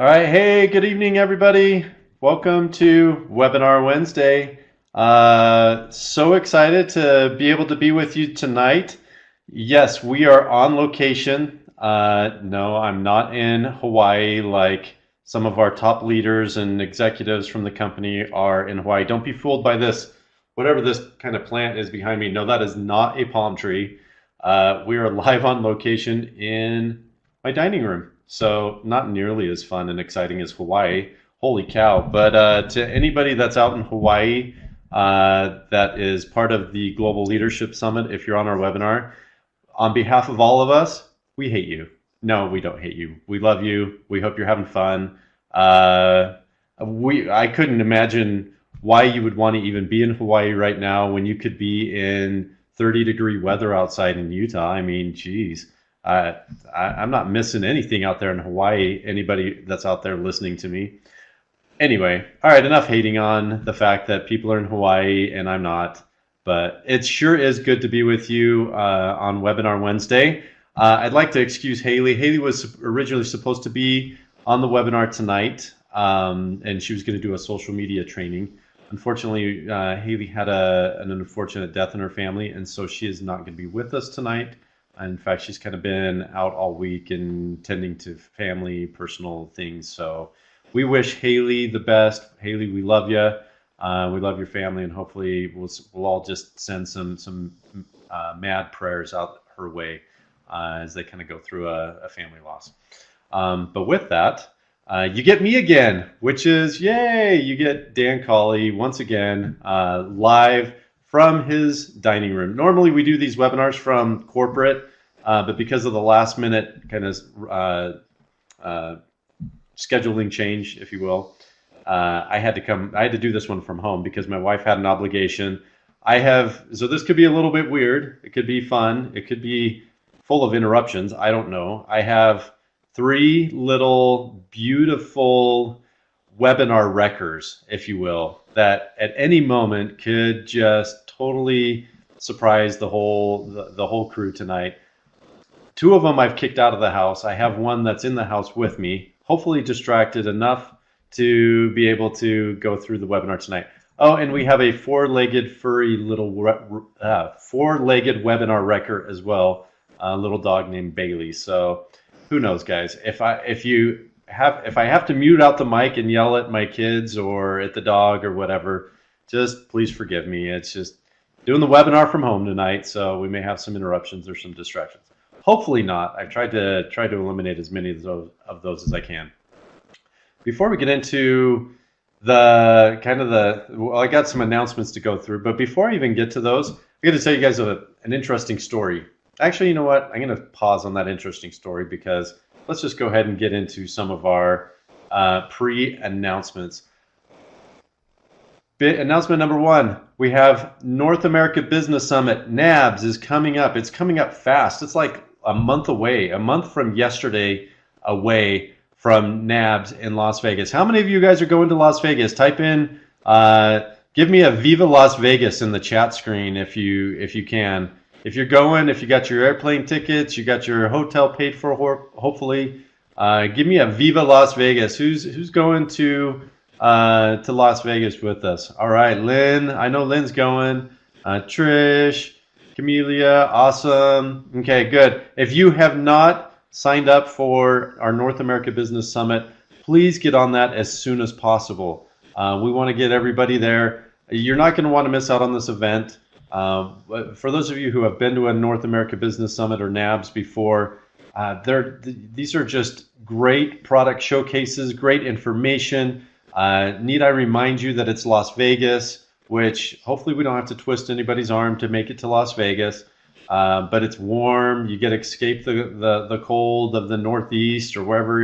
All right. Hey, good evening, everybody. Welcome to Webinar Wednesday. So excited to be able to be with you tonight. Yes, we are on location. No, I'm not in Hawaii like some of our top leaders and executives from the company are in Hawaii. Don't be fooled by this, whatever this kind of plant is behind me. No, that is not a palm tree. We are live on location in my dining room. So not nearly as fun and exciting as Hawaii. Holy cow. But to anybody that's out in Hawaii that is part of the Global Leadership Summit, if you're on our webinar, on behalf of all of us, we hate you. No, we don't hate you. We love you. We hope you're having fun. I couldn't imagine why you would want to even be in Hawaii right now when you could be in 30-degree weather outside in Utah. I mean, geez. I'm not missing anything out there in Hawaii. Anybody that's out there listening to me. Anyway, all right, enough hating on the fact that people are in Hawaii and I'm not. But it sure is good to be with you on Webinar Wednesday. I'd like to excuse Haley. Haley was originally supposed to be on the webinar tonight, and she was going to do a social media training. Unfortunately, Haley had an unfortunate death in her family, and so she is not going to be with us tonight. In fact, she's kind of been out all week and tending to family, personal things. So we wish Haley the best. Haley, we love you. We love your family, and hopefully we'll all just send some mad prayers out her way as they kind of go through a family loss. But with that, you get me again, which is yay! You get Dan Calley once again live from his dining room. Normally we do these webinars from corporate, but because of the last minute kind of scheduling change, if you will, I had to do this one from home because my wife had an obligation. So this could be a little bit weird. It could be fun. It could be full of interruptions. I don't know. I have 3 little beautiful webinar wreckers, if you will, that at any moment could just totally surprise the whole crew tonight. 2 of them I've kicked out of the house. I have one that's in the house with me, hopefully distracted enough to be able to go through the webinar tonight. Oh, and we have a 4-legged furry little 4-legged webinar wrecker as well, a little dog named Bailey. So who knows, guys? If I have to mute out the mic and yell at my kids or at the dog or whatever, just please forgive me. It's just doing the webinar from home tonight, so we may have some interruptions or some distractions. Hopefully not. I've tried to eliminate as many of those as I can. Before we get into I got some announcements to go through, but before I even get to those, I got to tell you guys an interesting story. Actually, you know what? I'm going to pause on that interesting story because let's just go ahead and get into some of our pre-announcements. Announcement number 1, we have North America Business Summit. NABS is coming up. It's coming up fast. It's like a month away, a month from yesterday away from NABS in Las Vegas. How many of you guys are going to Las Vegas? Type in, give me a Viva Las Vegas in the chat screen if you can. If you're going, if you got your airplane tickets, you got your hotel paid for, hopefully, give me a Viva Las Vegas. Who's going to Las Vegas with us? All right, Lynn. I know Lynn's going. Trish, Camelia, awesome. Okay, good. If you have not signed up for our North America Business Summit, please get on that as soon as possible. We want to get everybody there. You're not going to want to miss out on this event. For those of you who have been to a North America Business Summit or NABS before, these are just great product showcases, great information. Need I remind you that it's Las Vegas, which hopefully we don't have to twist anybody's arm to make it to Las Vegas. But it's warm. You get to escape the cold of the Northeast or wherever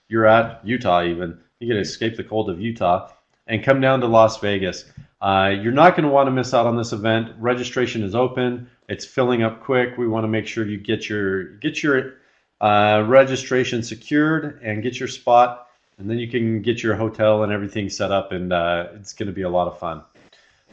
you're at, Utah even. You get to escape the cold of Utah and come down to Las Vegas. You're not going to want to miss out on this event. Registration is open. It's filling up quick. We want to make sure you get your registration secured and get your spot, and then you can get your hotel and everything set up, and it's going to be a lot of fun.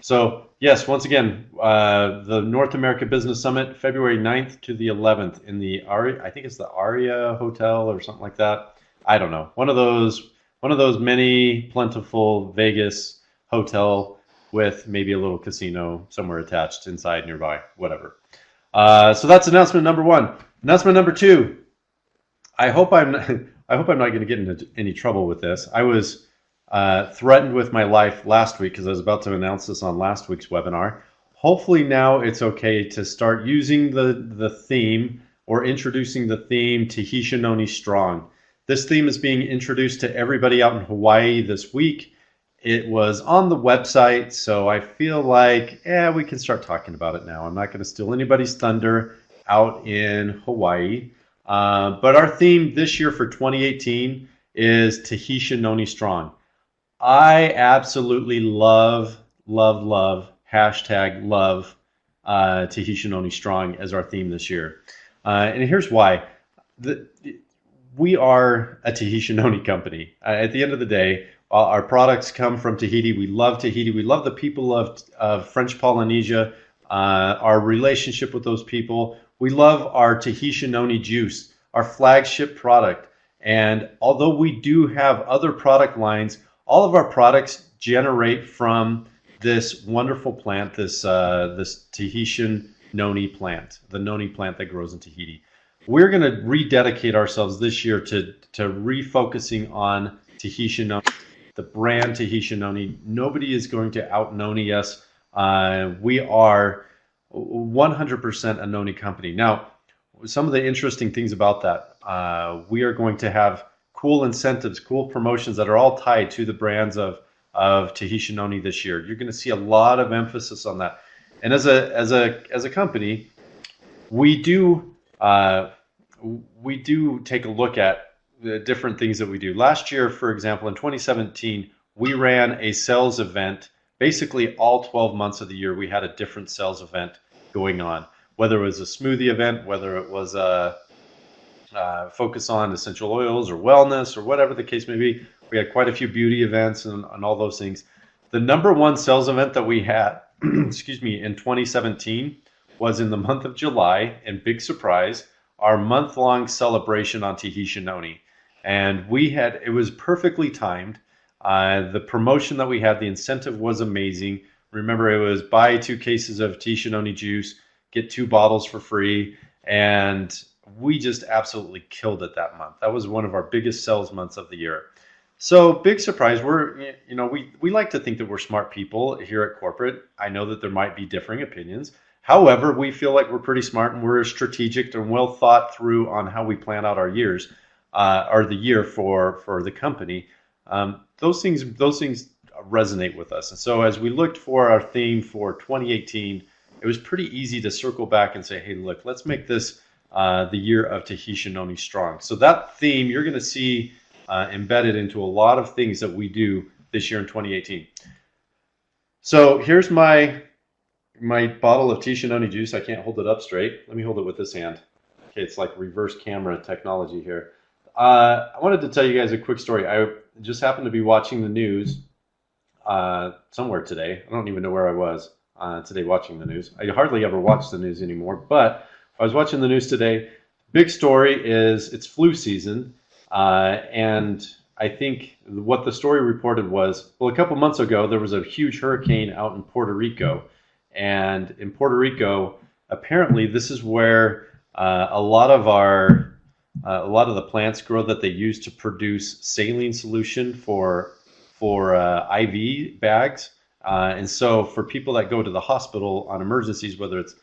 So yes, once again, the North America Business Summit, February 9th to the 11th in the I think it's the Aria Hotel or something like that. I don't know, one of those many plentiful Vegas hotel with maybe a little casino somewhere attached inside nearby, whatever. So that's announcement number one. Announcement number two. I hope I'm I hope I'm not going to get into any trouble with this. I was threatened with my life last week because I was about to announce this on last week's webinar. Hopefully now it's okay to start using the theme or introducing the theme Tahitian Noni Strong. This theme is being introduced to everybody out in Hawaii this week. It was on the website, so I feel like, we can start talking about it now. I'm not going to steal anybody's thunder out in Hawaii. But our theme this year for 2018 is Tahitian Noni Strong. I absolutely love, love, love, hashtag love Tahitian Noni Strong as our theme this year. And here's why. We are a Tahitian Noni company. At the end of the day, our products come from Tahiti. We love Tahiti. We love the people of French Polynesia, our relationship with those people. We love our Tahitian Noni juice, our flagship product. And although we do have other product lines, all of our products generate from this wonderful plant, this Tahitian Noni plant, the Noni plant that grows in Tahiti. We're going to rededicate ourselves this year to refocusing on Tahitian Noni, the brand Tahitian Noni. Nobody is going to out-Noni us. We are 100% a Noni company. Now, some of the interesting things about that, we are going to have cool incentives, cool promotions that are all tied to the brands of Tahitian Noni this year. You're going to see a lot of emphasis on that. And as a company, we do take a look at the different things that we do. Last year, for example, in 2017, we ran a sales event. Basically, all 12 months of the year, we had a different sales event going on. Whether it was a smoothie event, whether it was a focus on essential oils or wellness or whatever the case may be, we had quite a few beauty events and all those things. The number one sales event that we had, excuse me, in 2017 was in the month of July, and big surprise, our month-long celebration on Tahitian Noni. And it was perfectly timed. The promotion that we had, the incentive was amazing. Remember, it was buy 2 cases of Tahitian Noni juice, get 2 bottles for free. And we just absolutely killed it that month. That was one of our biggest sales months of the year. So big surprise. We like to think that we're smart people here at corporate. I know that there might be differing opinions. However, we feel like we're pretty smart and we're strategic and well thought through on how we plan out our years, or the year for the company. Those things resonate with us. And so as we looked for our theme for 2018, it was pretty easy to circle back and say, hey, look, let's make this the year of Tahitian Noni Strong. So that theme you're going to see embedded into a lot of things that we do this year in 2018. So here's my bottle of Tahitian Noni juice. I can't hold it up straight. Let me hold it with this hand. Okay, it's like reverse camera technology here. I wanted to tell you guys a quick story. I just happened to be watching the news somewhere today. I don't even know where I was today watching the news. I hardly ever watch the news anymore, but I was watching the news today. Big story is it's flu season, and I think what the story reported was, well, a couple months ago, there was a huge hurricane out in Puerto Rico. And in Puerto Rico, apparently this is where a lot of the plants grow that they use to produce saline solution for IV bags. And so for people that go to the hospital on emergencies, whether it's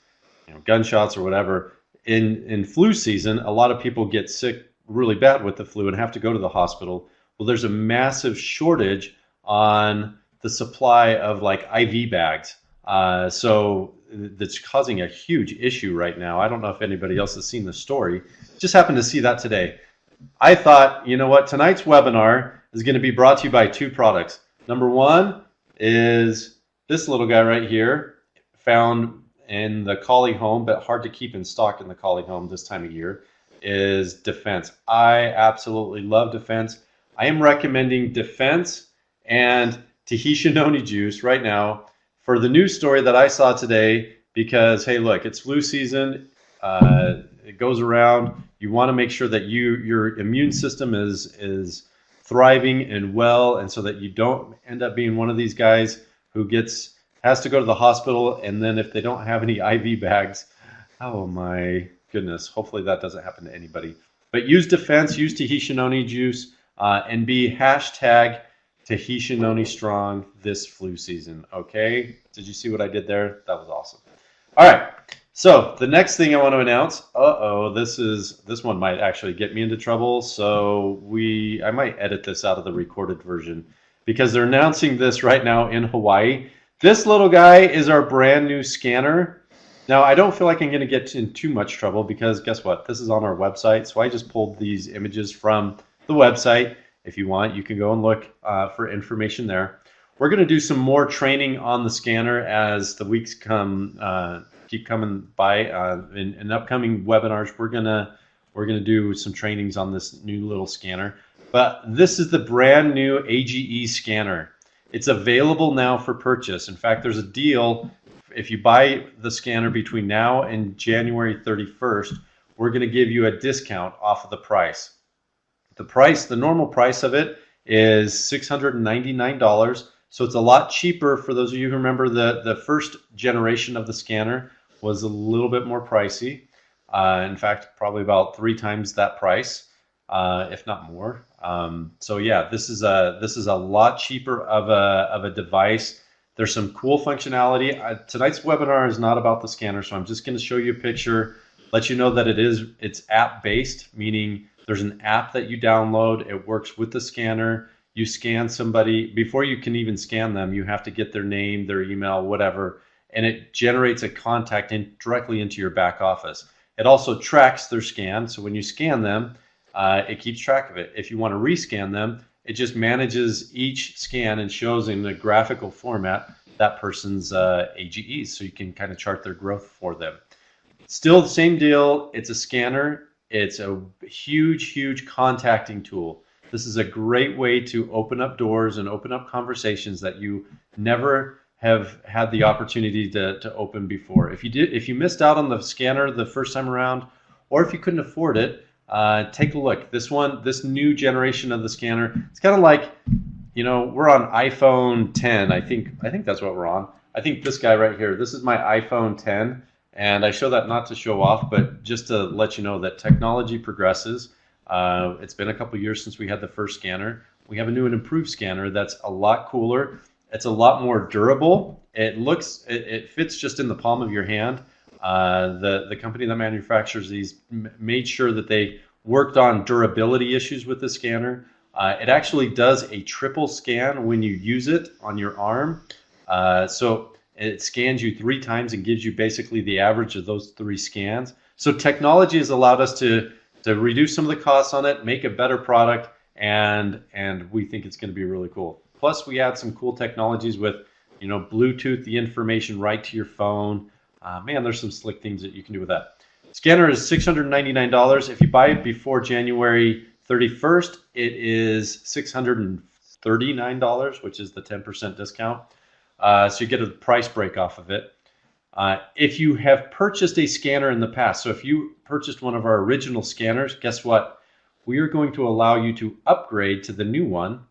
gunshots or whatever, in flu season, a lot of people get sick really bad with the flu and have to go to the hospital. Well, there's a massive shortage on the supply of like IV bags. So that's causing a huge issue right now. I don't know if anybody else has seen the story. Just happened to see that today. I thought, you know what, tonight's webinar is going to be brought to you by 2 products. Number one is this little guy right here, found in the Calley home, but hard to keep in stock in the Calley home this time of year, is Defense. I absolutely love Defense. I am recommending Defense and Tahitian Noni juice right now for the news story that I saw today because, hey, look, it's flu season. it goes around. You want to make sure that your immune system is thriving and well, and so that you don't end up being one of these guys who has to go to the hospital, and then if they don't have any IV bags, oh my goodness, hopefully that doesn't happen to anybody. But use defense, use Tahitian noni juice, and be hashtag Tahitian noni strong this flu season. Okay, did you see what I did there? That was awesome. All right, so the next thing I want to announce, this one might actually get me into trouble, so I might edit this out of the recorded version, because they're announcing this right now in Hawaii. This little guy is our brand new scanner. Now, I don't feel like I'm going to get in too much trouble, because guess what? This is on our website, so I just pulled these images from the website. If you want, you can go and look for information there. We're going to do some more training on the scanner as the weeks keep coming by. In upcoming webinars, we're gonna do some trainings on this new little scanner. But this is the brand new AGE scanner. It's available now for purchase. In fact, there's a deal. If you buy the scanner between now and January 31st, we're going to give you a discount off of the price. The normal price of it is $699. So it's a lot cheaper. For those of you who remember, the first generation of the scanner was a little bit more pricey. In fact, probably about 3 times that price, if not more. So yeah, this is a lot cheaper of a device. There's some cool functionality. Tonight's webinar is not about the scanner, so I'm just going to show you a picture, let you know that it's app-based, meaning there's an app that you download. It works with the scanner. You scan somebody. Before you can even scan them, you have to get their name, their email, whatever, and it generates a contact directly into your back office. It also tracks their scan, so when you scan them, it keeps track of it. If you want to rescan them, it just manages each scan and shows in a graphical format that person's AGEs, so you can kind of chart their growth for them. Still the same deal. It's a scanner. It's a huge contacting tool. This is a great way to open up doors and open up conversations that you never have had the opportunity to open before. If you missed out on the scanner the first time around, or if you couldn't afford it, take a look. This new generation of the scanner, it's kind of like, we're on iPhone 10. I think that's what we're on. I think this guy right here, this is my iPhone 10, and I show that not to show off, but just to let you know that technology progresses. It's been a couple years since we had the first scanner. We have a new and improved scanner that's a lot cooler. It's a lot more durable. It fits just in the palm of your hand. The company that manufactures these made sure that they worked on durability issues with the scanner. It actually does a triple scan when you use it on your arm. So it scans you 3 times and gives you basically the average of those 3 scans. So technology has allowed us to reduce some of the costs on it, make a better product, and we think it's going to be really cool. Plus, we add some cool technologies with, Bluetooth the information right to your phone. Man, there's some slick things that you can do with that. Scanner is $699. If you buy it before January 31st, it is $639, which is the 10% discount. So you get a price break off of it. If you have purchased a scanner in the past, so if you purchased one of our original scanners, guess what? We are going to allow you to upgrade to the new one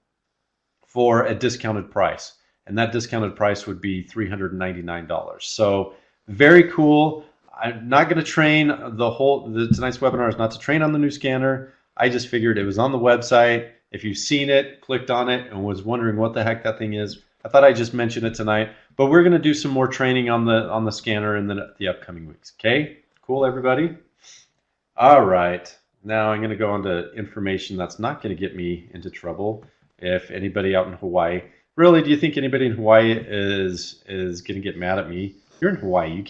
for a discounted price. And that discounted price would be $399. So very cool. I'm not going to train tonight's webinar is not to train on the new scanner. I just figured it was on the website. If you've seen it, clicked on it, and was wondering what the heck that thing is, I thought I'd just mention it tonight. But we're going to do some more training on the scanner in the upcoming weeks. Okay? Cool, everybody? All right. Now I'm going to go on to information that's not going to get me into trouble. If anybody out in Hawaii, really, do you think anybody in Hawaii is going to get mad at me? You're in Hawaii.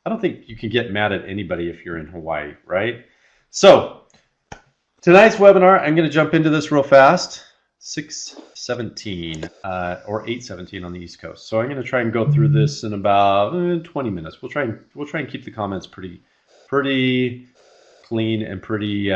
I don't think you can get mad at anybody if you're in Hawaii, right? So tonight's webinar, I'm going to jump into this real fast. 6:17 or 8:17 on the East Coast. So I'm going to try and go through this in about 20 minutes. We'll try and keep the comments pretty clean and pretty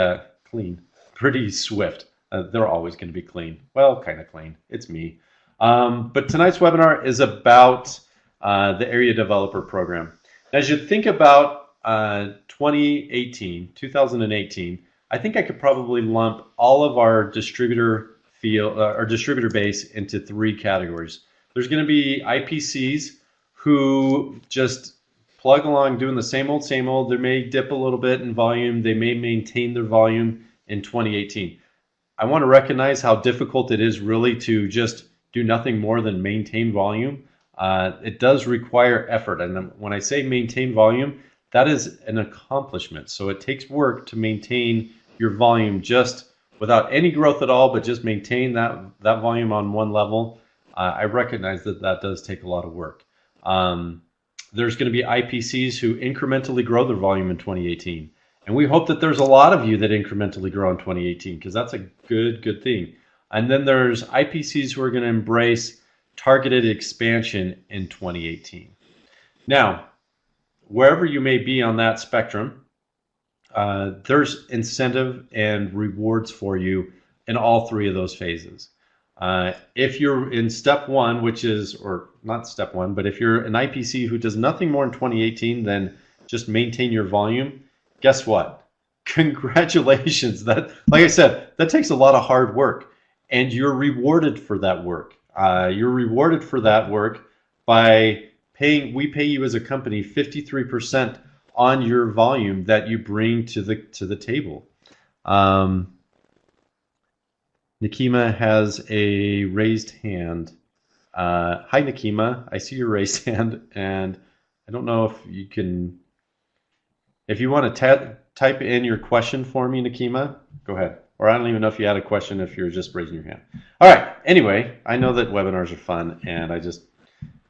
swift. They're always going to be clean. Well, kind of clean. It's me. But tonight's webinar is about the Area Developer Program. As you think about 2018, I think I could probably lump all of our distributor base into three categories. There's going to be IPCs who just plug along doing the same old, same old. They may dip a little bit in volume. They may maintain their volume in 2018. I want to recognize how difficult it is really to just do nothing more than maintain volume. It does require effort. And when I say maintain volume, that is an accomplishment. So it takes work to maintain your volume just without any growth at all, but just maintain that volume on one level. I recognize that that does take a lot of work. There's going to be IPCs who incrementally grow their volume in 2018. And we hope that there's a lot of you that incrementally grow in 2018 because that's a good thing. And then there's IPCs who are going to embrace targeted expansion in 2018. Now, wherever you may be on that spectrum, there's incentive and rewards for you in all three of those phases. If you're in step one, or not step one, but if you're an IPC who does nothing more in 2018 than just maintain your volume, guess what? Congratulations. That, like I said, that takes a lot of hard work, and you're rewarded for that work. You're rewarded for that work by we pay you as a company 53% on your volume that you bring to the table. Nikima has a raised hand. Hi, Nikima. I see your raised hand, and I don't know if you can. If you want to type in your question for me, Nikima, go ahead. Or I don't even know if you had a question if you're just raising your hand. All right. Anyway, I know that webinars are fun, and I just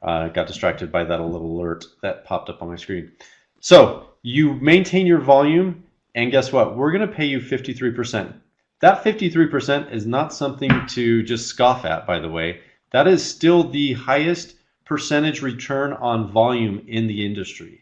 got distracted by that little alert that popped up on my screen. So you maintain your volume, and guess what? We're going to pay you 53%. That 53% is not something to just scoff at, by the way. That is still the highest percentage return on volume in the industry.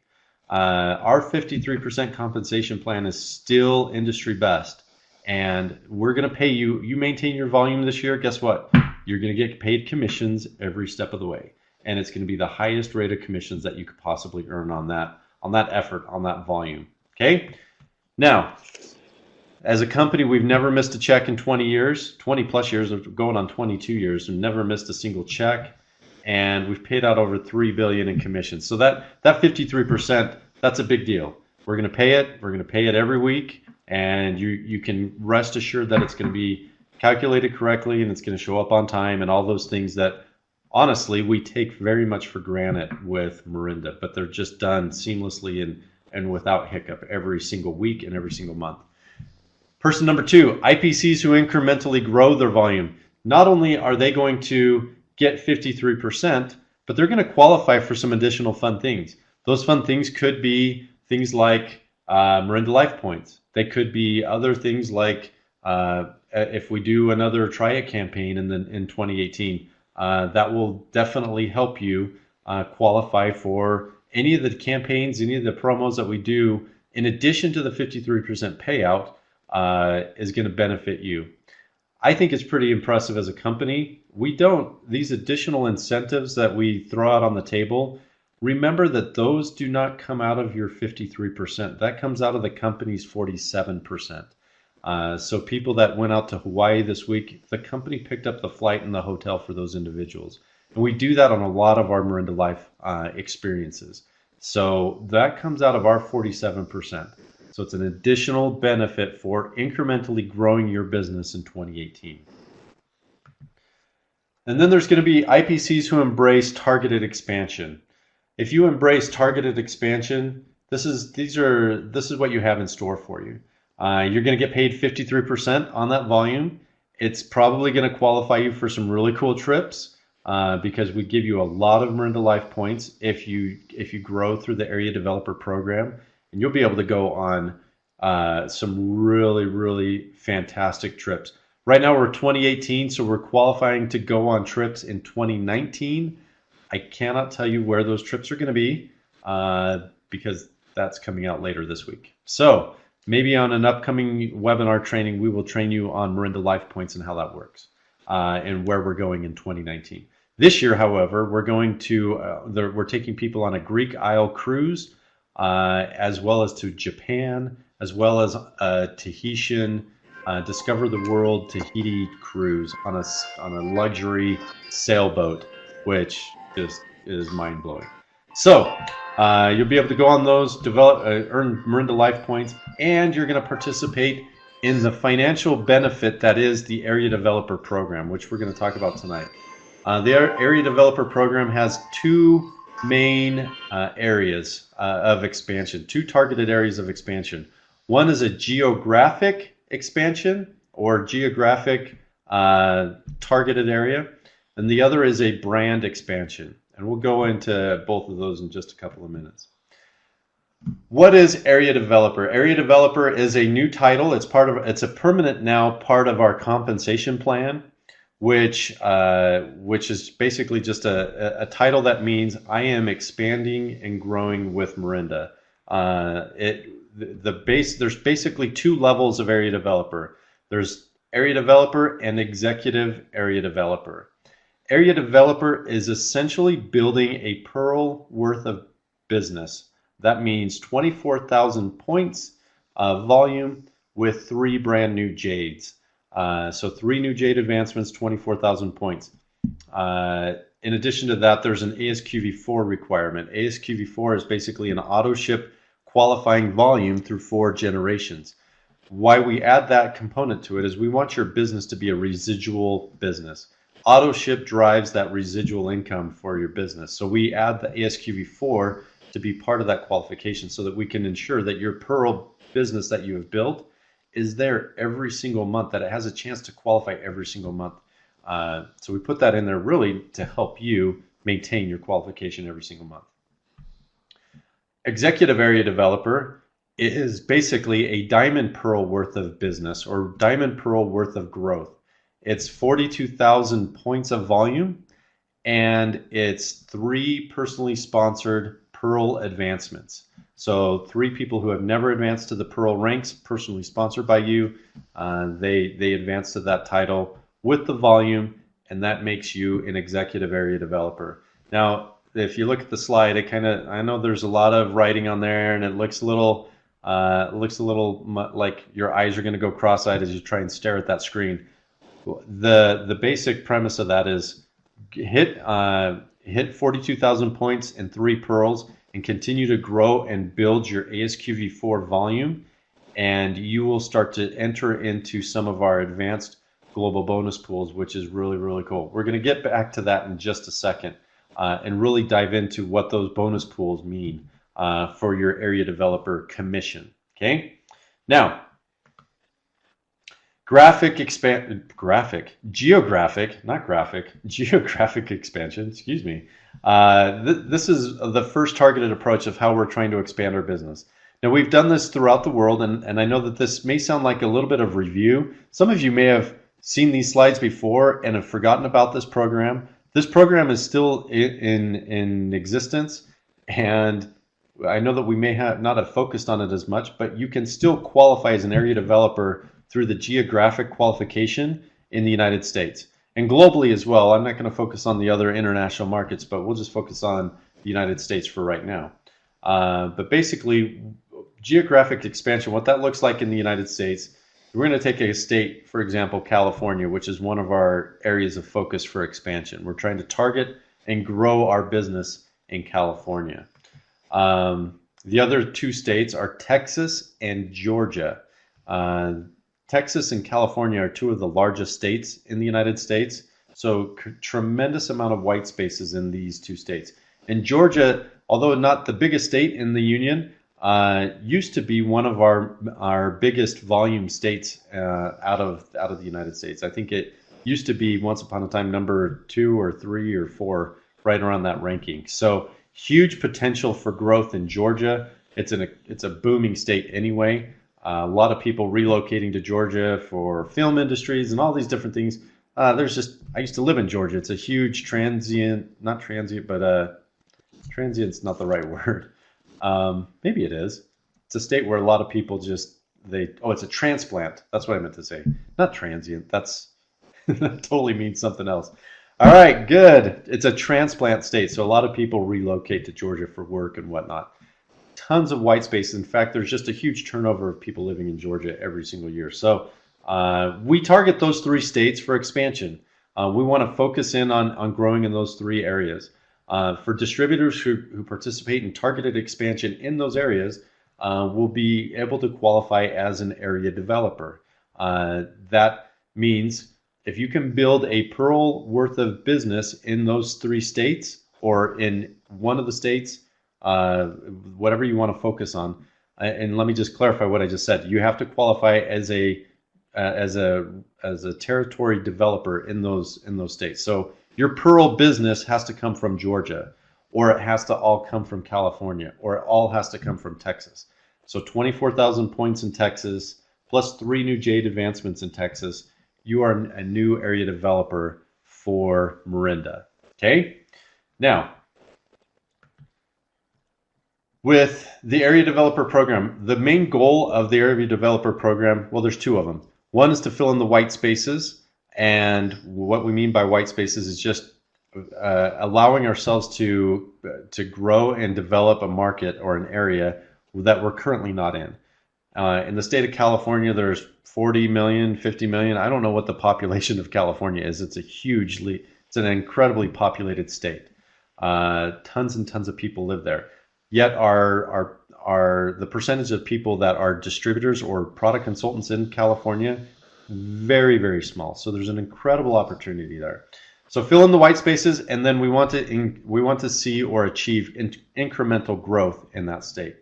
Our 53% compensation plan is still industry best, and we're going to pay you. You maintain your volume this year, guess what? You're going to get paid commissions every step of the way, and it's going to be the highest rate of commissions that you could possibly earn on that effort, on that volume. Okay? Now, as a company, we've never missed a check in 20 years, 20 plus years, going on 22 years, we've never missed a single check, and we've paid out over $3 billion in commissions. So that 53%, that's a big deal. We're going to pay it. We're going to pay it every week, and you can rest assured that it's going to be calculated correctly, and it's going to show up on time, and all those things that honestly we take very much for granted with Morinda, but they're just done seamlessly and without hiccup every single week and every single month. Person number two, IPCs who incrementally grow their volume. Not only are they going to get 53%, but they're going to qualify for some additional fun things. Those fun things could be things like Morinda Life Points. They could be other things like if we do another Try It campaign in 2018, that will definitely help you qualify for any of the campaigns, any of the promos that we do, in addition to the 53% payout, is going to benefit you. I think it's pretty impressive as a company. These additional incentives that we throw out on the table, remember that those do not come out of your 53%. That comes out of the company's 47%. So people that went out to Hawaii this week, the company picked up the flight and the hotel for those individuals. And we do that on a lot of our Morinda Life experiences. So that comes out of our 47%. So it's an additional benefit for incrementally growing your business in 2018. And then there's going to be IPCs who embrace targeted expansion. If you embrace targeted expansion, this is what you have in store for you. You're going to get paid 53% on that volume. It's probably going to qualify you for some really cool trips because we give you a lot of Morinda Life Points if you grow through the Area Developer Program. And you'll be able to go on some really, really fantastic trips. Right now we're 2018, so we're qualifying to go on trips in 2019. I cannot tell you where those trips are going to be because that's coming out later this week. So maybe on an upcoming webinar training, we will train you on Morinda Life Points and how that works and where we're going in 2019. This year, however, we're going to we're taking people on a Greek Isle cruise as well as to Japan, as well as a Tahitian Discover the World Tahiti cruise on a luxury sailboat, which just is mind blowing. So you'll be able to go on those, earn Marinda Life Points, and you're going to participate in the financial benefit that is the Area Developer Program, which we're going to talk about tonight. The Area Developer Program has two main areas of expansion, two targeted areas of expansion. One is a geographic expansion or geographic targeted area, and the other is a brand expansion. And we'll go into both of those in just a couple of minutes. What is Area Developer? Area Developer is a new title. It's a permanent now part of our compensation plan, which is basically just a title that means I am expanding and growing with Marinda. There's basically two levels of Area Developer. There's Area Developer and Executive Area Developer. Area Developer is essentially building a pearl worth of business. That means 24,000 points of volume with 3 brand new Jades. So 3 new Jade advancements, 24,000 points. In addition to that, there's an ASQV4 requirement. ASQV4 is basically an auto ship qualifying volume through 4 generations. Why we add that component to it is we want your business to be a residual business. Auto ship drives that residual income for your business. So we add the ASQV4 to be part of that qualification so that we can ensure that your pearl business that you have built is there every single month, that it has a chance to qualify every single month. So we put that in there really to help you maintain your qualification every single month. Executive Area Developer is basically a diamond pearl worth of business or diamond pearl worth of growth. It's 42,000 points of volume, and it's 3 personally sponsored Pearl advancements. So 3 people who have never advanced to the Pearl ranks, personally sponsored by you, they advance to that title with the volume, and that makes you an Executive Area Developer. Now, if you look at the slide, I know there's a lot of writing on there, and it looks a little like your eyes are going to go cross-eyed as you try and stare at that screen. The basic premise of that is hit 42,000 points and 3 pearls and continue to grow and build your ASQV4 volume, and you will start to enter into some of our advanced global bonus pools, which is really, really cool. We're going to get back to that in just a second and really dive into what those bonus pools mean for your area developer commission. Okay? Now, geographic expansion, excuse me. This is the first targeted approach of how we're trying to expand our business. Now, we've done this throughout the world, and I know that this may sound like a little bit of review. Some of you may have seen these slides before and have forgotten about this program. This program is still in existence, and I know that we may not have focused on it as much, but you can still qualify as an area developer through the geographic qualification in the United States and globally as well. I'm not going to focus on the other international markets, but we'll just focus on the United States for right now. But basically, geographic expansion, what that looks like in the United States, we're going to take a state, for example, California, which is one of our areas of focus for expansion. We're trying to target and grow our business in California. The other 2 states are Texas and Georgia. Texas and California are 2 of the largest states in the United States, so tremendous amount of white spaces in these 2 states. And Georgia, although not the biggest state in the union, used to be one of our biggest volume states out of the United States. I think it used to be once upon a time number 2 or 3 or 4, right around that ranking. So huge potential for growth in Georgia. It's a booming state anyway. A lot of people relocating to Georgia for film industries and all these different things. I used to live in Georgia. It's a huge transient's not the right word. Maybe it is. It's a state where a lot of people it's a transplant. That's what I meant to say. Not transient. That totally means something else. All right, good. It's a transplant state. So a lot of people relocate to Georgia for work and whatnot. tons of white space. In fact, there's just a huge turnover of people living in Georgia every single year. So we target those 3 states for expansion. We want to focus in on growing in those 3 areas. For distributors who participate in targeted expansion in those areas, will be able to qualify as an area developer. That means if you can build a pearl worth of business in those 3 states or in one of the states, whatever you want to focus on. And let me just clarify what I just said. You have to qualify as a territory developer in those states. So your pearl business has to come from Georgia, or it has to all come from California, or it all has to come from Texas. So 24,000 points in Texas, plus 3 new Jade advancements in Texas. You are a new area developer for Marinda. Okay? Now, with the Area Developer Program, the main goal of the Area Developer Program, well, there's 2 of them. One is to fill in the white spaces, and what we mean by white spaces is just allowing ourselves to grow and develop a market or an area that we're currently not in. In the state of California, there's 40 million, 50 million. I don't know what the population of California is. It's it's an incredibly populated state. Tons and tons of people live there. Yet the percentage of people that are distributors or product consultants in California, very, very small. So there's an incredible opportunity there. So fill in the white spaces, and then we want to see or achieve incremental growth in that state.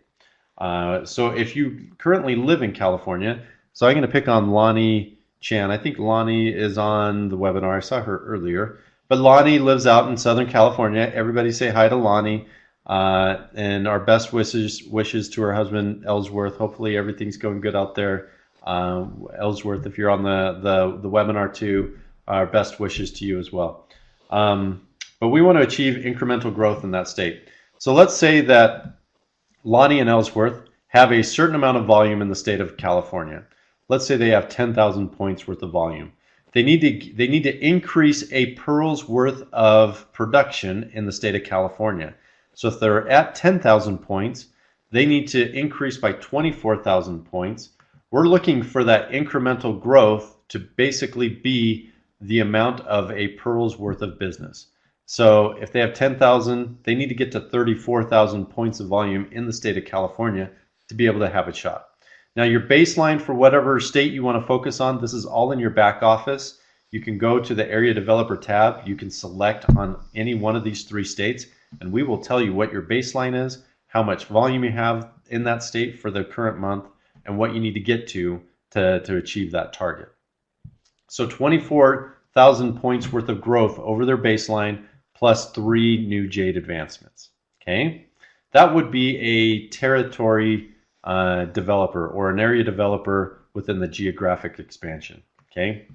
So if you currently live in California, so I'm going to pick on Lonnie Chan. I think Lonnie is on the webinar. I saw her earlier. But Lonnie lives out in Southern California. Everybody say hi to Lonnie. And our best wishes to her husband, Ellsworth. Hopefully everything's going good out there. Ellsworth, if you're on the webinar too, our best wishes to you as well. But we want to achieve incremental growth in that state. So let's say that Lonnie and Ellsworth have a certain amount of volume in the state of California. Let's say they have 10,000 points worth of volume. They need to increase a pearl's worth of production in the state of California. So if they're at 10,000 points, they need to increase by 24,000 points. We're looking for that incremental growth to basically be the amount of a pearl's worth of business. So if they have 10,000, they need to get to 34,000 points of volume in the state of California to be able to have a shot. Now your baseline for whatever state you want to focus on, this is all in your back office. You can go to the Area Developer tab. You can select on any one of these 3 states, and we will tell you what your baseline is, how much volume you have in that state for the current month, and what you need to get to achieve that target. So 24,000 points worth of growth over their baseline, plus 3 new Jade advancements. Okay, that would be a territory developer or an area developer within the geographic expansion. Okay.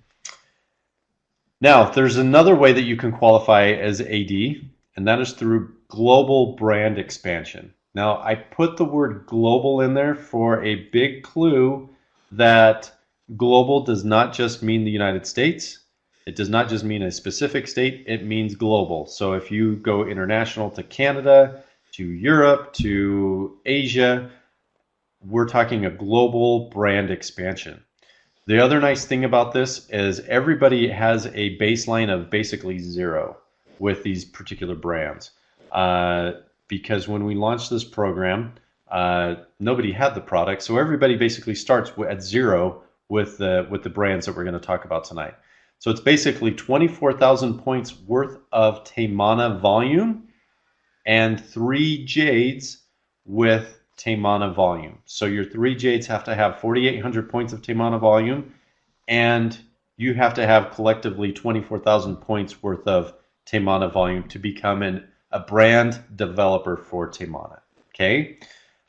Now, there's another way that you can qualify as AD, and that is through global brand expansion. Now, I put the word global in there for a big clue that global does not just mean the United States. It does not just mean a specific state. It means global. So if you go international to Canada, to Europe, to Asia, we're talking a global brand expansion. The other nice thing about this is everybody has a baseline of basically 0 with these particular brands. Because when we launched this program, nobody had the product. So everybody basically starts at 0 with the brands that we're going to talk about tonight. So it's basically 24,000 points worth of Taymana volume and 3 Jades with Taymana volume. So your 3 Jades have to have 4,800 points of Taymana volume, and you have to have collectively 24,000 points worth of Taymana volume to become a brand developer for Taymana. Okay.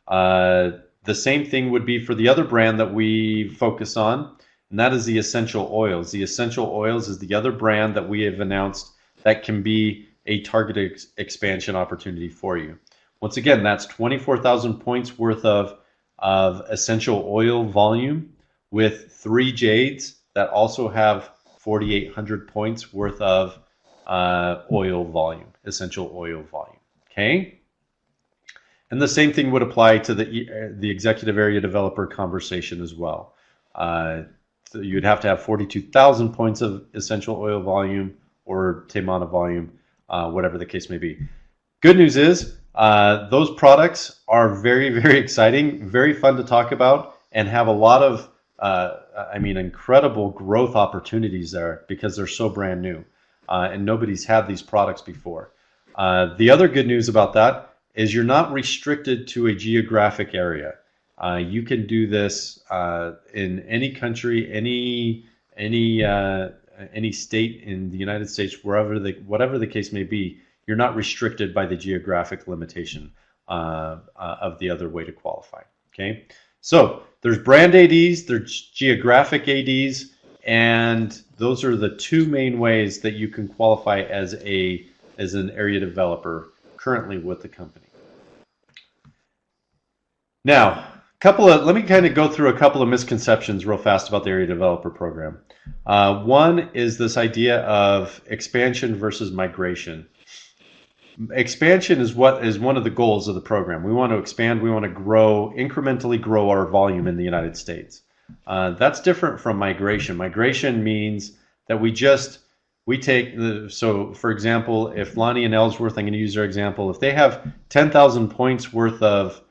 The same thing would be for the other brand that we focus on, and that is the essential oils. The essential oils is the other brand that we have announced that can be a targeted expansion opportunity for you. Once again, that's 24,000 points worth of essential oil volume with 3 Jades that also have 4,800 points worth of oil volume, essential oil volume. Okay. And the same thing would apply to the executive area developer conversation as well. So you'd have to have 42,000 points of essential oil volume or Taymana volume, whatever the case may be. Good news is those products are very, very exciting, very fun to talk about, and have a lot of, incredible growth opportunities there because they're so brand new, and nobody's had these products before. The other good news about that is you're not restricted to a geographic area. You can do this in any country, any state in the United States, whatever the case may be. You're not restricted by the geographic limitation of the other way to qualify. Okay, so there's brand ADs, there's geographic ADs, and those are the two main ways that you can qualify as an area developer currently with the company. Now, let me kind of go through a couple of misconceptions real fast about the area developer program. One is this idea of expansion versus migration. Expansion is one of the goals of the program. We want to expand, we want to incrementally grow our volume in the United States. That's different from migration. Migration means that so for example, if Lonnie and Ellsworth, I'm going to use their example, if they have 10,000 points worth of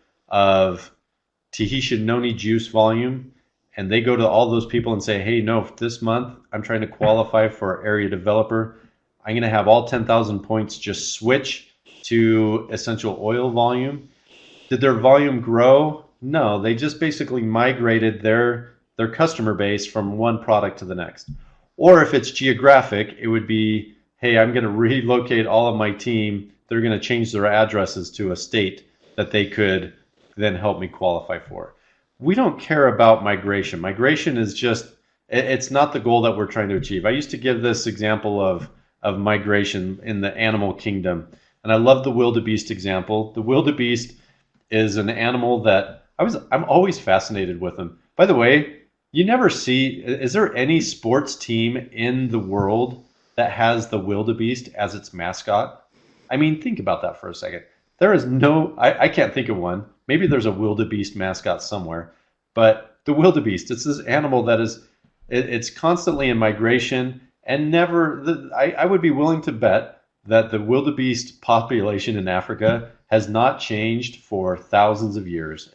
Tahitian noni juice volume, and they go to all those people and say, hey, no, this month I'm trying to qualify for area developer, I'm going to have all 10,000 points just switch to essential oil volume. Did their volume grow? No, they just basically migrated their customer base from one product to the next. Or if it's geographic, it would be, hey, I'm going to relocate all of my team. They're going to change their addresses to a state that they could then help me qualify for. We don't care about migration. Migration is it's not the goal that we're trying to achieve. I used to give this example of migration in the animal kingdom, and I love the wildebeest example. The wildebeest is an animal that I'm always fascinated with them. By the way, you never see, is there any sports team in the world that has the wildebeest as its mascot? I mean, think about that for a second. There is I can't think of one. Maybe there's a wildebeest mascot somewhere, but the wildebeest, it's this animal that it's constantly in migration, and I would be willing to bet that the wildebeest population in Africa has not changed for thousands of years.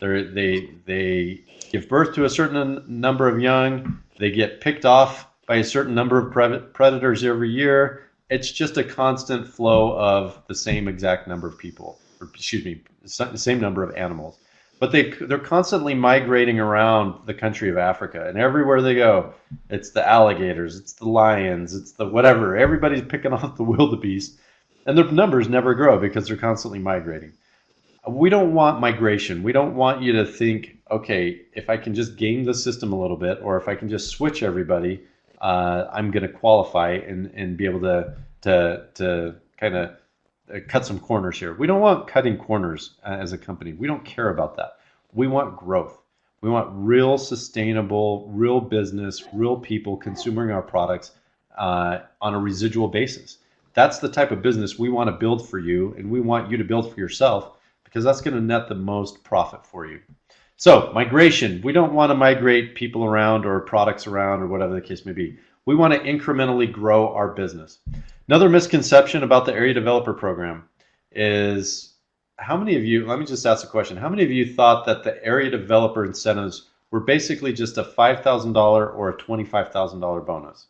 They give birth to a certain number of young, they get picked off by a certain number of predators every year. It's just a constant flow of the same exact number of people, or excuse me, the same number of animals. But they're constantly migrating around the country of Africa, and everywhere they go, it's the alligators, it's the lions, it's the whatever. Everybody's picking off the wildebeest, and their numbers never grow because they're constantly migrating. We don't want migration. We don't want you to think, okay, if I can just game the system a little bit, or if I can just switch everybody, I'm going to qualify and be able to kind of cut some corners here. We don't want cutting corners as a company. We don't care about that. We want growth. We want real sustainable, real business, real people consuming our products on a residual basis. That's the type of business we want to build for you, and we want you to build for yourself, because that's going to net the most profit for you. So migration, we don't want to migrate people around or products around or whatever the case may be. We want to incrementally grow our business. Another misconception about the Area Developer Program is, how many of you, let me just ask a question, how many of you thought that the Area Developer incentives were basically just a $5,000 or a $25,000 bonus?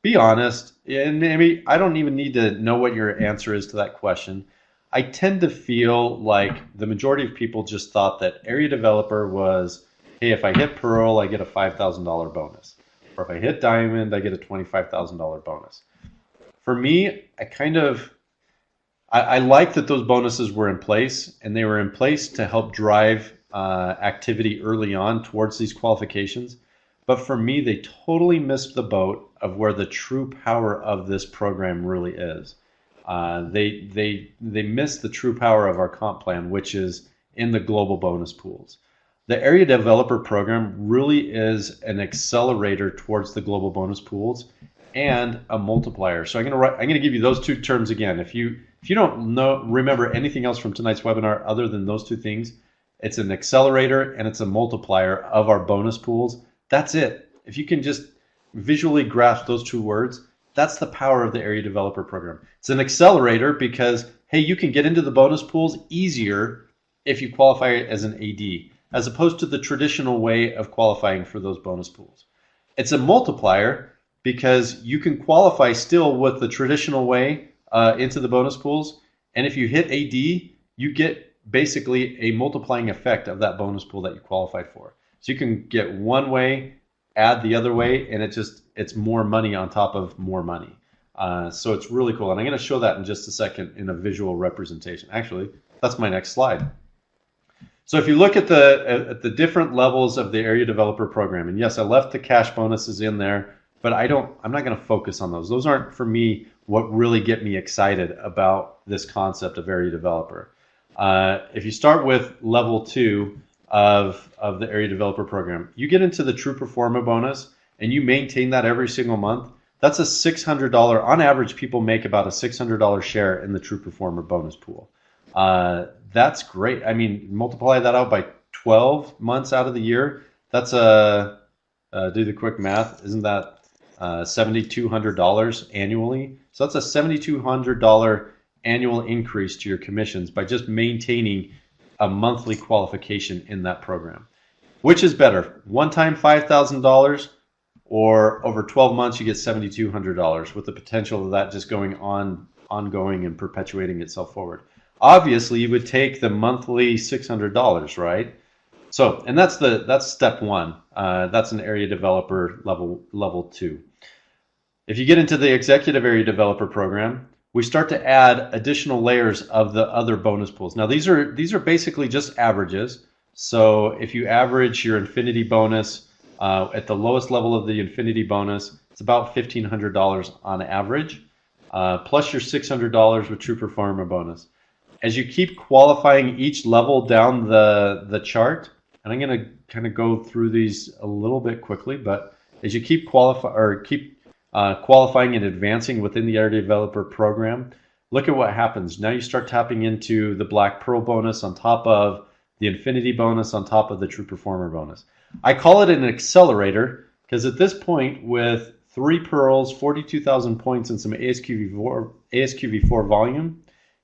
Be honest, and maybe I don't even need to know what your answer is to that question. I tend to feel like the majority of people just thought that Area Developer was, hey, if I hit Pearl, I get a $5,000 bonus. Or if I hit Diamond, I get a $25,000 bonus. For me, I like that those bonuses were in place, and they were in place to help drive activity early on towards these qualifications. But for me, they totally missed the boat of where the true power of this program really is. They miss the true power of our comp plan, which is in the global bonus pools. The Area Developer Program really is an accelerator towards the global bonus pools and a multiplier. So I'm going to give you those two terms again. If you If you don't remember anything else from tonight's webinar other than those two things, it's an accelerator and it's a multiplier of our bonus pools. That's it. If you can just visually grasp those two words, that's the power of the Area Developer Program. It's an accelerator because, hey, you can get into the bonus pools easier if you qualify as an AD, as opposed to the traditional way of qualifying for those bonus pools. It's a multiplier because you can qualify still with the traditional way into the bonus pools, and if you hit AD, you get basically a multiplying effect of that bonus pool that you qualified for. So you can get one way, add the other way, and it's more money on top of more money. So it's really cool, and I'm going to show that in just a second in a visual representation. Actually, that's my next slide. So if you look at the different levels of the Area Developer Program, and yes, I left the cash bonuses in there, but I'm not going to focus on those. Those aren't, for me, what really get me excited about this concept of Area Developer. If you start with level 2 of the Area Developer Program, you get into the True Performer bonus, and you maintain that every single month. That's a $600, on average, people make about a $600 share in the True Performer bonus pool. That's great. I mean, multiply that out by 12 months out of the year. That's do the quick math. Isn't that $7,200 annually? So that's a $7,200 annual increase to your commissions by just maintaining a monthly qualification in that program. Which is better, one time $5,000 or over 12 months you get $7,200 with the potential of that just going on, ongoing and perpetuating itself forward. Obviously, you would take the monthly $600, right? So, and that's step 1. That's an Area Developer level 2. If you get into the Executive Area Developer Program, we start to add additional layers of the other bonus pools. Now, these are basically just averages. So, if you average your Infinity bonus at the lowest level of the Infinity bonus, it's about $1,500 on average, plus your $600 with True Performer bonus. As you keep qualifying each level down the chart, and I'm going to kind of go through these a little bit quickly, but as you keep qualifying and advancing within the Area Developer Program, look at what happens. Now you start tapping into the Black Pearl bonus on top of the Infinity bonus on top of the True Performer bonus. I call it an accelerator because at this point, with 3 pearls, 42,000 points, and some ASQV4 volume,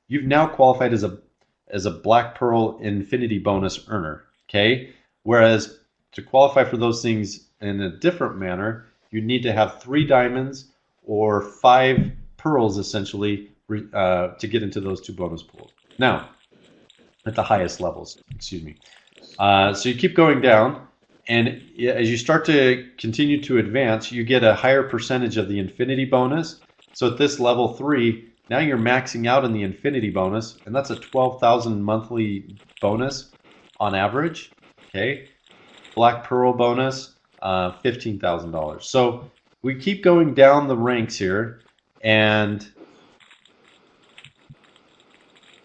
you've now qualified as a Black Pearl Infinity bonus earner, okay? Whereas to qualify for those things in a different manner, you need to have 3 diamonds or 5 pearls, essentially, to get into those 2 bonus pools. Now, at the highest levels, excuse me. So you keep going down, and as you start to continue to advance, you get a higher percentage of the Infinity bonus. So at this level 3, now you're maxing out in the Infinity bonus, and that's a 12,000 monthly bonus on average. Okay, Black Pearl bonus, $15,000. So we keep going down the ranks here, and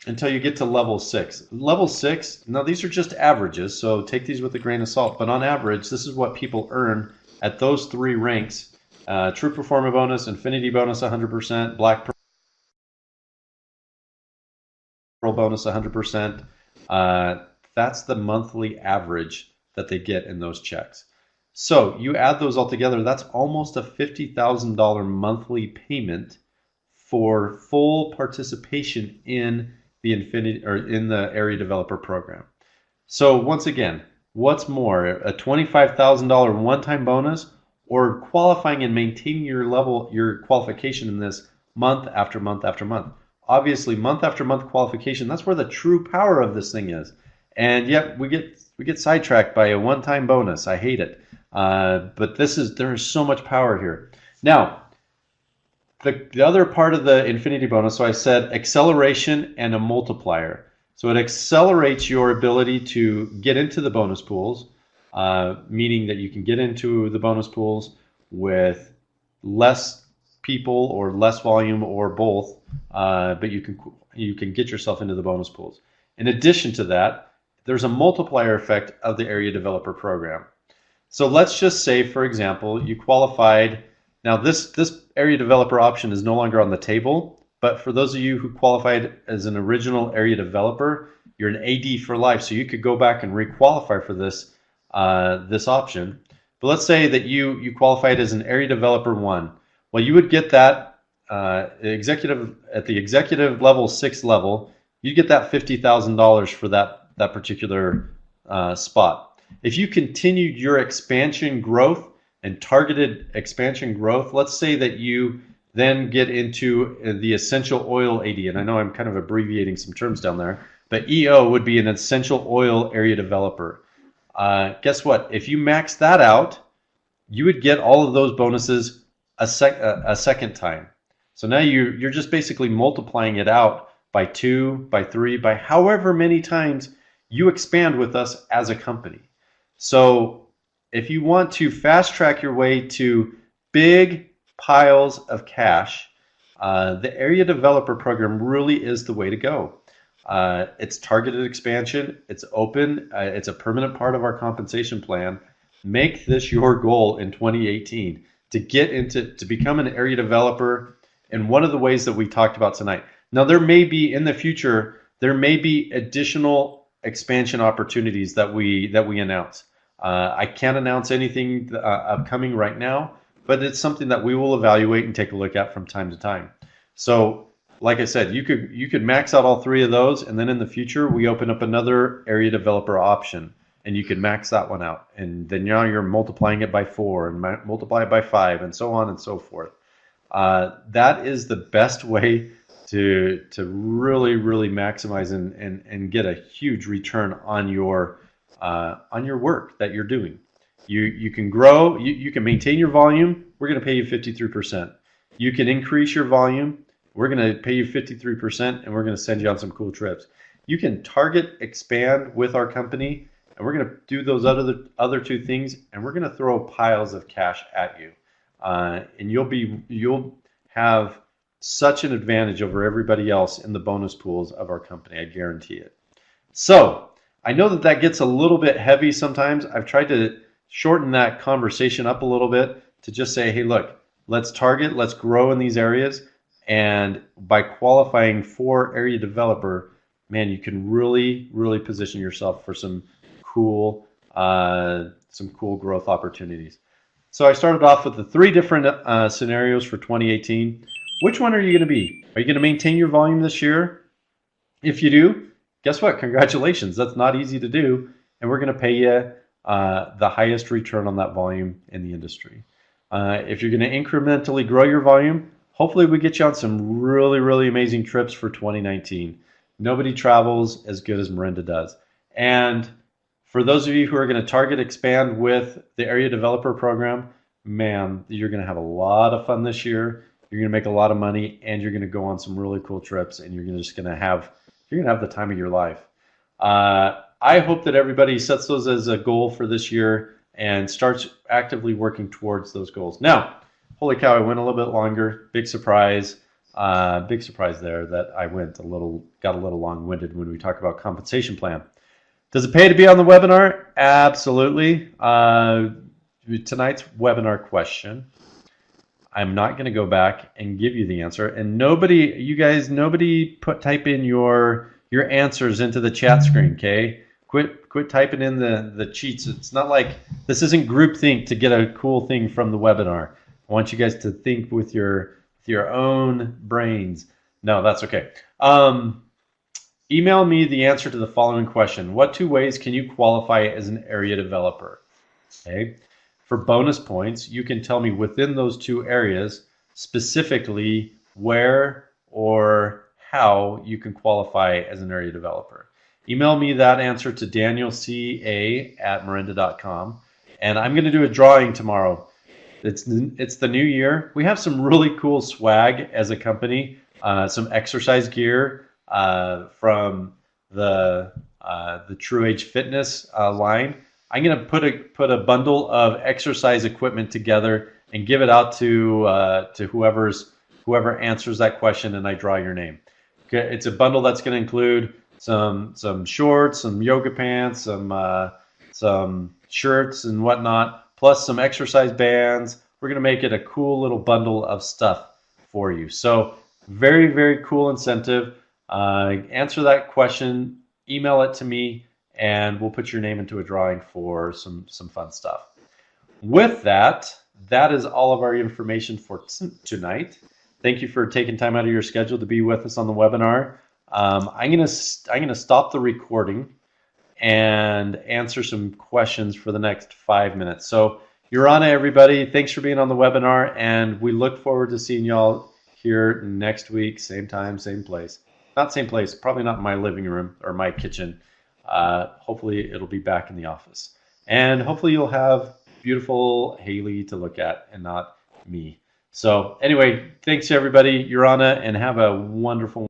until you get to level 6. Level 6, now these are just averages, so take these with a grain of salt, but on average, this is what people earn at those 3 ranks. True Performer bonus, Infinity bonus 100%, Black Pearl bonus 100%. That's the monthly average that they get in those checks. So you add those all together, that's almost a $50,000 monthly payment for full participation in the in the Area Developer Program. So once again, what's more, a $25,000 one-time bonus or qualifying and maintaining your qualification in this month after month after month? Obviously, month after month qualification, that's where the true power of this thing is. And yet we get sidetracked by a one-time bonus. I hate it. But there is so much power here. Now, the other part of the Infinity bonus, so I said acceleration and a multiplier. So it accelerates your ability to get into the bonus pools, meaning that you can get into the bonus pools with less people or less volume or both, but you can get yourself into the bonus pools. In addition to that, there's a multiplier effect of the Area Developer Program. So let's just say, for example, you qualified. Now this Area Developer option is no longer on the table, But for those of you who qualified as an original area developer, you're an AD for life, so you could go back and requalify for this option. But let's say that you qualified as an area developer 1. Well, you would get that executive at the executive level, 6th level. You get that $50,000 for that particular spot. If you continued your expansion growth and targeted expansion growth, let's say that you then get into the essential oil AD, and I know I'm kind of abbreviating some terms down there, but EO would be an essential oil area developer. Guess what? If you max that out, you would get all of those bonuses a second time. So now you're just basically multiplying it out by 2, by 3, by however many times you expand with us as a company. So if you want to fast track your way to big piles of cash, the area developer program really is the way to go. It's targeted expansion. It's open. It's a permanent part of our compensation plan. Make this your goal in 2018 to become an area developer in one of the ways that we talked about tonight. Now, there may be in the future, there may be additional expansion opportunities that we announce. I can't announce anything upcoming right now, but it's something that we will evaluate and take a look at from time to time. So, like I said, you could max out all 3 of those, and then in the future we open up another area developer option, and you can max that one out, and then now you're multiplying it by 4 and multiply it by 5, and so on and so forth. That is the best way to really maximize and get a huge return on your work that you're doing. You can grow, you can maintain your volume, we're going to pay you 53%. You can increase your volume, we're going to pay you 53%, and we're going to send you on some cool trips. You can target expand with our company, and we're going to do those other 2 things, and we're going to throw piles of cash at you. And you'll have such an advantage over everybody else in the bonus pools of our company. I guarantee it. So I know that gets a little bit heavy sometimes. I've tried to shorten that conversation up a little bit to just say, hey, look, let's grow in these areas. And by qualifying for area developer, man, you can really position yourself for some cool growth opportunities. So I started off with the 3 different scenarios for 2018. Which one are you going to be? Are you going to maintain your volume this year? If you do, guess what? Congratulations. That's not easy to do. And we're going to pay you the highest return on that volume in the industry. If you're going to incrementally grow your volume, hopefully we get you on some really amazing trips for 2019. Nobody travels as good as Miranda does. And for those of you who are going to target expand with the area developer program, man, you're going to have a lot of fun this year. You're going to make a lot of money, and you're going to go on some really cool trips, and you're going to have the time of your life. I hope that everybody sets those as a goal for this year and starts actively working towards those goals. Now, holy cow, I went a little bit longer. Big surprise there that I got a little long-winded when we talk about compensation plan. Does it pay to be on the webinar? Absolutely. Tonight's webinar question, I'm not going to go back and give you the answer. And nobody type in your answers into the chat screen, okay? Quit typing in the cheats. It's not like this isn't groupthink to get a cool thing from the webinar. I want you guys to think with your own brains. No, that's okay. Email me the answer to the following question. What 2 ways can you qualify as an area developer? Okay. For bonus points, you can tell me within those 2 areas specifically where or how you can qualify as an area developer. Email me that answer to danielca@miranda.com, and I'm going to do a drawing tomorrow. It's the new year. We have some really cool swag as a company, some exercise gear from the True Age Fitness line. I'm going to put a bundle of exercise equipment together and give it out to whoever answers that question, and I draw your name. Okay, it's a bundle that's going to include some shorts, some yoga pants, some shirts and whatnot, plus some exercise bands. We're going to make it a cool little bundle of stuff for you. So Very, very cool incentive. Answer that question, email it to me, and we'll put your name into a drawing for some fun stuff. With that, that is all of our information for tonight. Thank you for taking time out of your schedule to be with us on the webinar. I'm gonna stop the recording and answer some questions for the next 5 minutes. So, Urana, everybody, thanks for being on the webinar, and we look forward to seeing y'all here next week, same time, same place. Not same place, probably not in my living room or my kitchen. Hopefully, it'll be back in the office, and hopefully, you'll have beautiful Haley to look at and not me. So, anyway, thanks everybody, Urana, and have a wonderful